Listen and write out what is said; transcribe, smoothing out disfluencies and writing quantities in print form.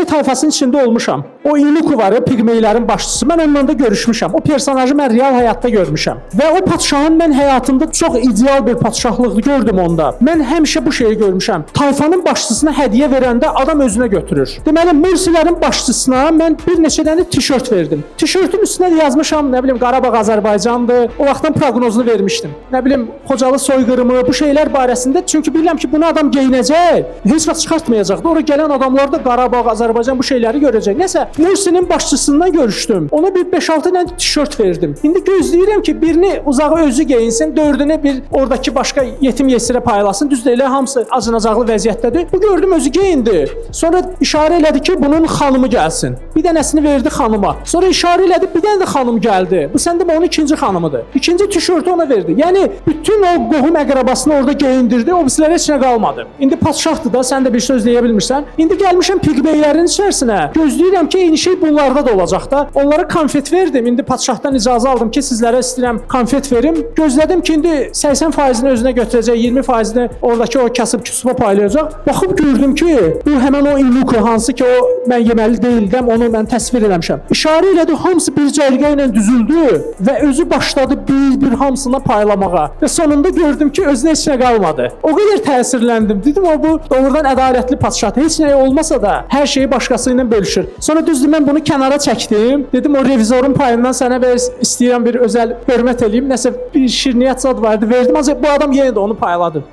tayfasının içində olmuşam. O Inuku var ya, pigmeylərin başçısı. Mən onunla da görüşmüşəm. O personajı mən real həyatda görmüşəm. Və o padşahın mən həyatımda çox ideal bir padşahlıq gördüm onda. Mən həmişə bu şeyi görmüşəm. Tayfanın başçısına hədiyyə verəndə adam özünə götürür. Deməli, Mursilərin başçısına mən bir neçə dənə tişört verdim. Tişörtün üstünə də yazmışam, nə bilim, Qarabağ Azərbaycandır. O vaxtdan proqnozunu vermişdim. Nə bilim, Xocalı soyqırımı, bu şeylər barəsində. Çünki bilirəm ki, bunu adam geyinəcək, heç vaxt çıxartmayacaqdı. Ora gələn adamlar da Qarabağ, Azərbaycan bu şeyləri görəcək. Nəsə, Mursinin başçısından görüşdüm. Ona bir 5-6 dənə tişört verdim. İndi gözləyirəm ki, birini uzağı özü geyinsin, dördünü bir oradakı başqa yetim yesirə paylasın. Düzdür, elə hamısı acınacaqlı vəziyyətdədir. Bu gördüm özü geyindi. Sonra işarə elədi ki, bunun xanımı gəlsin. Bir dənəsini verdi xanıma. Sonra işarə elədi, bir dənə də xanım gəldi. Bu sən demə onun ikinci xanımıdır. İkinci tişörtü ona verdi. Yəni bütün o qohum əqrabasını orada geyindirdi. O bizlərə heç nə qalmadı. İndi padşahdır da, sən də bir söz deyə bilmirsən. İndi gəlmişəm pigmeylərin içərisinə. Gözləyirəm ki, eyni şey bunlarda da olacaq da. Onlara konfet verdim. İndi padşahdan icazə aldım ki, sizlərə istəyirəm konfet verim. Gözlədim ki, indi 80%-ni özünə götürəcək, 20%-ni oradakı o kasıb-küsuba paylayacaq. Baxıb gördüm ki, bu həmin o Inuku, hansı ki, o mən yeməli deyildim, onu mən təsvir eləmişəm. İşarə elədi, hamısı bir cərgə ilə düzüldü və özü başladı bir hamısına paylamağa. Və sonunda gördüm ki, özünə heç nə qalmadı. O qədər təsirləndim. Dedim, o bu doğrudan ədalətli padşahdır. Heç nə olmasa da hər şeyi başqası ilə bölüşür. Sonra düzdür, mən bunu kənara çəkdim. Dedim, o revizorun payından sənə istəyirəm bir özəl hörmət eləyim. Nəsə bir şirniyyat zad vardı, verdim. Bu adam yenə də onu payladı.